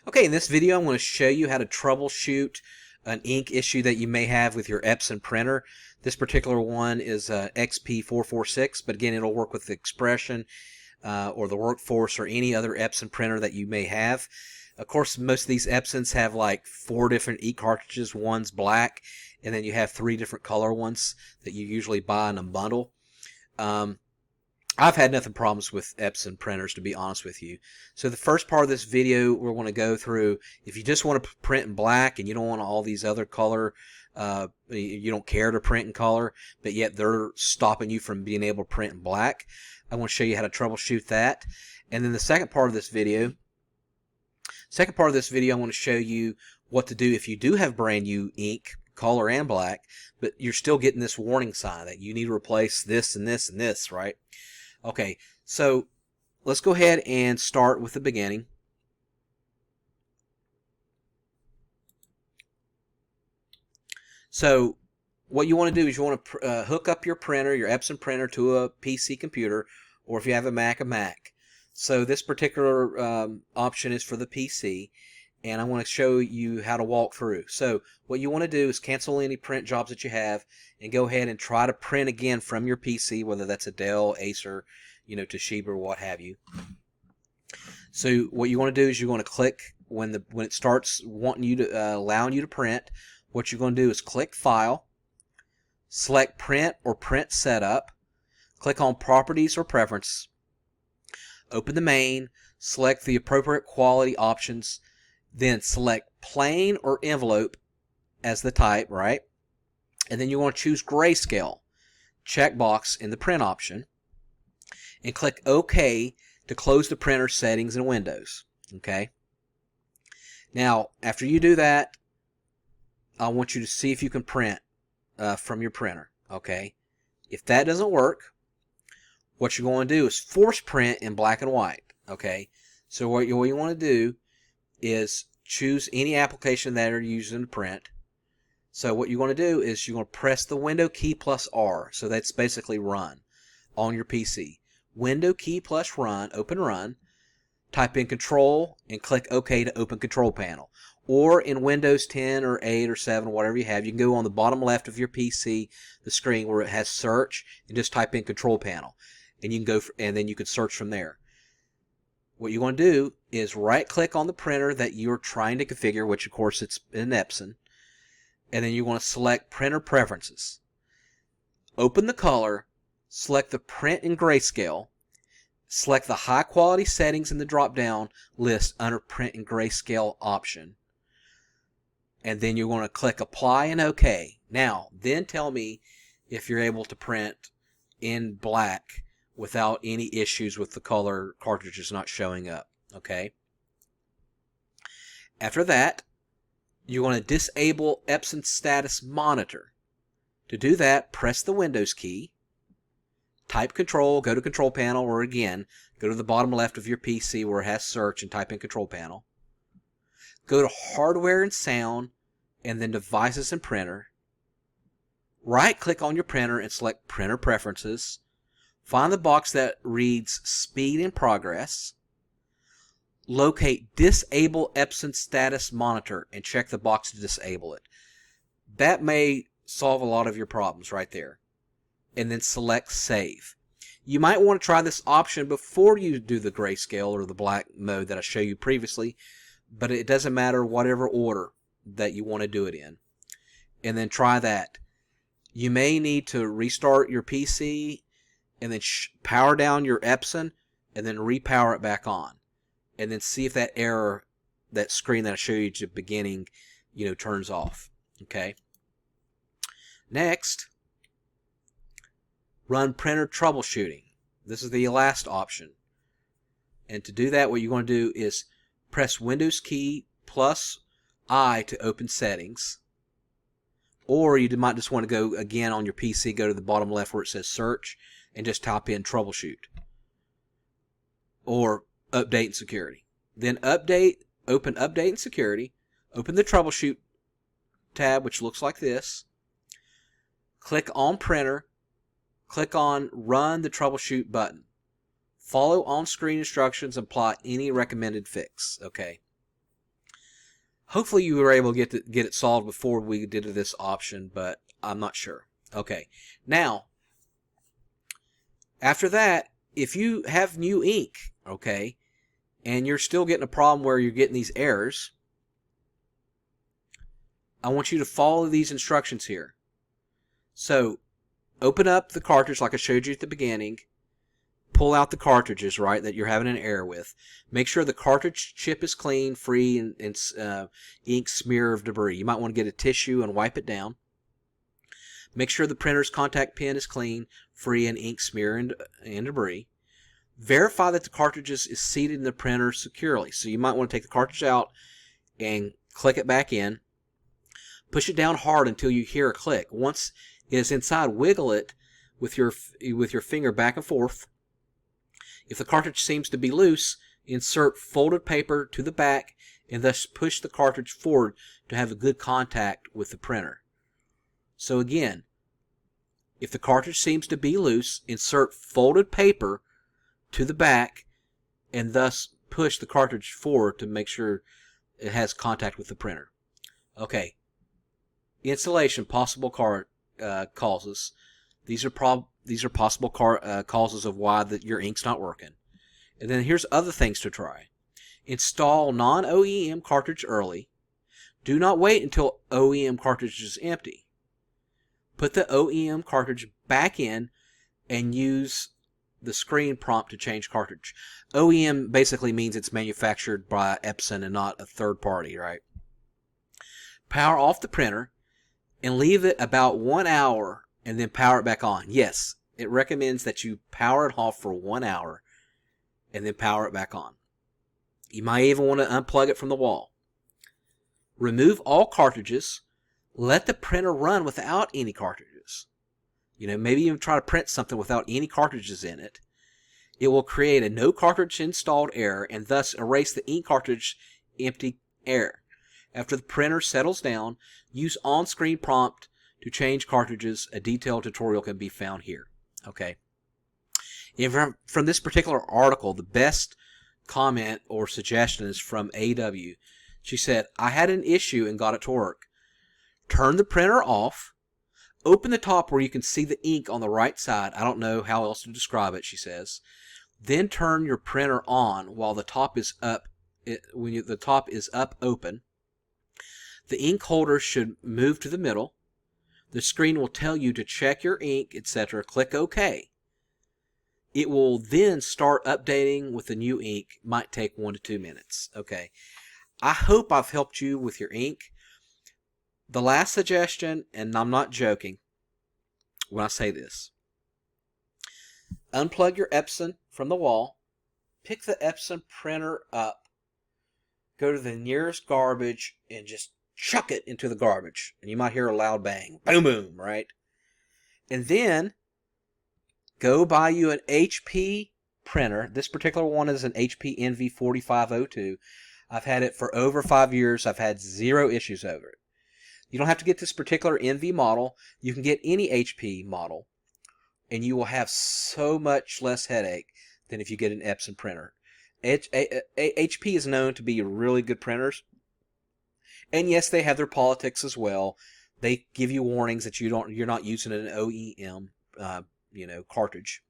Okay, in this video I'm going to show you how to troubleshoot an ink issue that you may have with your Epson printer. This particular one is XP446, but again it'll work with the Expression or the Workforce or any other Epson printer that you may have. Of course, most of these Epsons have like 4 different ink cartridges. One's black, and then you have 3 different color ones that you usually buy in a bundle. I've had nothing problems with Epson printers, to be honest with you. So the first part of this video we're going to go through, if you just want to print in black and you don't want all these other color, you don't care to print in color, but yet they're stopping you from being able to print in black, I want to show you how to troubleshoot that. And then the second part of this video, I want to show you what to do if you do have brand new ink, color and black, but you're still getting this warning sign that you need to replace this and this and this, right? Okay, so let's go ahead and start with the beginning. So what you want to do is you want to hook up your printer, your Epson printer, to a PC computer, or if you have a Mac. So this particular option is for the PC, and I want to show you how to walk through. So what you want to do is cancel any print jobs that you have and go ahead and try to print again from your PC, whether that's a Dell, Acer, Toshiba, or what have you. So what you want to do is you're going to click when it starts wanting you to allowing you to print. What you're going to do is click File, select Print or Print Setup, click on Properties or Preference, open the main, select the appropriate quality options, then select Plain or Envelope as the type, right? And then you want to choose Grayscale, checkbox in the Print option, and click OK to close the printer settings in Windows. Okay. Now, after you do that, I want you to see if you can print from your printer. Okay. If that doesn't work, what you're going to do is force print in black and white. Okay. So what you want to do is choose any application that you're using to print. So what you're going to do is you're going to press the Window key plus R. So that's basically Run on your PC. Window key plus Run, open Run, type in Control and click OK to open Control Panel. Or in Windows 10 or 8 or 7, whatever you have, you can go on the bottom left of your PC, the screen where it has Search, and just type in Control Panel, and you can and then you can search from there. What you want to do is right-click on the printer that you're trying to configure, which of course it's an Epson, and then you want to select Printer Preferences. Open the color, select the Print in Grayscale, select the High Quality Settings in the drop-down list under Print in Grayscale option, and then you're going to click Apply and OK. Now, then tell me if you're able to print in black without any issues with the color cartridges not showing up. Okay. After that, you want to disable Epson Status Monitor. To do that, press the Windows key, type Control, go to Control Panel, or again, go to the bottom left of your PC where it has Search and type in Control Panel. Go to Hardware and Sound, and then Devices and Printer. Right-click on your printer and select Printer Preferences. Find the box that reads Speed in Progress. Locate Disable Epson Status Monitor and check the box to disable it. That may solve a lot of your problems right there. And then select Save. You might want to try this option before you do the grayscale or the black mode that I showed you previously, but it doesn't matter whatever order that you want to do it in. And then try that. You may need to restart your PC and then power down your Epson and then repower it back on. And then see if that error, that screen that I showed you at the beginning, turns off. Okay. Next, run Printer Troubleshooting. This is the last option. And to do that, what you're going to do is press Windows key plus I to open Settings. Or you might just want to go again on your PC, go to the bottom left where it says Search, and just type in Troubleshoot. Or Update and Security. Then open Update and Security, open the Troubleshoot tab, which looks like this. Click on Printer, click on Run the Troubleshoot button. Follow on-screen instructions and apply any recommended fix. Okay. Hopefully you were able to get it solved before we did this option, but I'm not sure. Okay, now after that, if you have new ink, okay, and you're still getting a problem where you're getting these errors, I want you to follow these instructions here. So open up the cartridge like I showed you at the beginning. Pull out the cartridges, right, that you're having an error with. Make sure the cartridge chip is clean, free, and ink smear of debris. You might want to get a tissue and wipe it down. Make sure the printer's contact pin is clean, free, and ink smear and debris. Verify that the cartridges is seated in the printer securely. So you might want to take the cartridge out and click it back in. Push it down hard until you hear a click. Once it is inside, wiggle it with your finger back and forth. If the cartridge seems to be loose, insert folded paper to the back and thus push the cartridge forward to have a good contact with the printer. So again, if the cartridge seems to be loose, insert folded paper to the back and thus push the cartridge forward to make sure it has contact with the printer. Okay. Installation, possible causes. These are possible causes of why your ink's not working. And then here's other things to try. Install non-OEM cartridge early. Do not wait until OEM cartridge is empty. Put the OEM cartridge back in and use the screen prompt to change cartridge. OEM basically means it's manufactured by Epson and not a third party, right? Power off the printer and leave it about 1 hour and then power it back on. Yes, it recommends that you power it off for 1 hour and then power it back on. You might even want to unplug it from the wall. Remove all cartridges. Let the printer run without any cartridges. Maybe even try to print something without any cartridges in it. It will create a no cartridge installed error and thus erase the ink cartridge empty error. After the printer settles down, use on-screen prompt to change cartridges. A detailed tutorial can be found here. Okay. From this particular article, the best comment or suggestion is from AW. She said, I had an issue and got it to work. Turn the printer off. Open the top where you can see the ink on the right side. I don't know how else to describe it, she says. Then turn your printer on while the top is up. When the top is up open. The ink holder should move to the middle. The screen will tell you to check your ink, etc. Click OK. It will then start updating with the new ink. Might take 1 to 2 minutes. Okay. I hope I've helped you with your ink. The last suggestion, and I'm not joking when I say this. Unplug your Epson from the wall. Pick the Epson printer up. Go to the nearest garbage and just chuck it into the garbage. And you might hear a loud bang. Boom, boom, right? And then go buy you an HP printer. This particular one is an HP NV4502. I've had it for over 5 years. I've had 0 issues over it. You don't have to get this particular NV model. You can get any HP model. And you will have so much less headache than if you get an Epson printer. HP is known to be really good printers. And yes, they have their politics as well. They give you warnings that you're not using an OEM cartridge.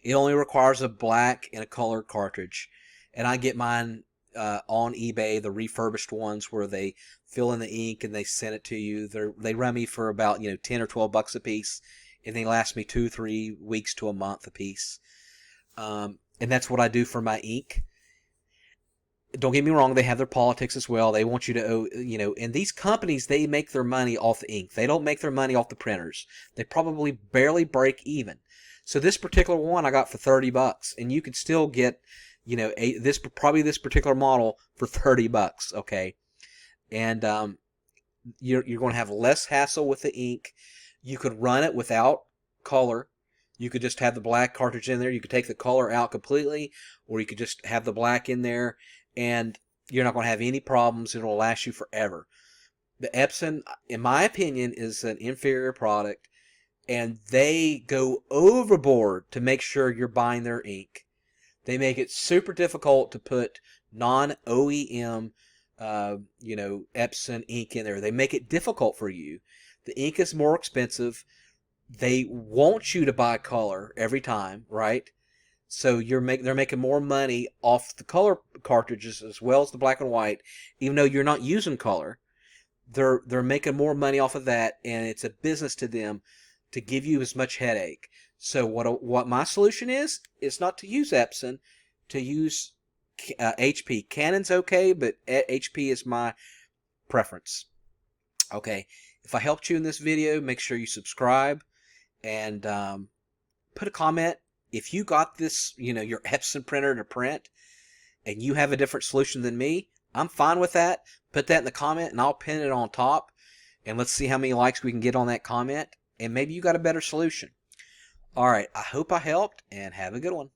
It only requires a black and a colored cartridge. And I get mine on eBay, the refurbished ones where they fill in the ink and they send it to you. They run me for about 10 or 12 bucks a piece, and they last me 2-3 weeks to a month a piece. And that's what I do for my ink. Don't get me wrong, they have their politics as well. They want you to, and these companies, they make their money off the ink. They don't make their money off the printers. They probably barely break even. So this particular one I got for 30 bucks, and you could still get, this particular model for 30 bucks, okay? And you're going to have less hassle with the ink. You could run it without color. You could just have the black cartridge in there. You could take the color out completely, or you could just have the black in there, and you're not going to have any problems. It'll last you forever. The Epson, in my opinion, is an inferior product, and they go overboard to make sure you're buying their ink. They make it super difficult to put non-OEM you know, Epson ink in there. They make it difficult for you. The ink is more expensive. They want you to buy color every time, right? So they're making more money off the color cartridges as well as the black and white, even though you're not using color. They're making more money off of that, and it's a business to them to give you as much headache. So what my solution is not to use Epson, to use HP. Canon's okay, but HP is my preference. Okay, if I helped you in this video, make sure you subscribe and put a comment. If you got this, you know, your Epson printer to print, and you have a different solution than me, I'm fine with that. Put that in the comment, and I'll pin it on top. And let's see how many likes we can get on that comment. And maybe you got a better solution. All right, I hope I helped, and have a good one.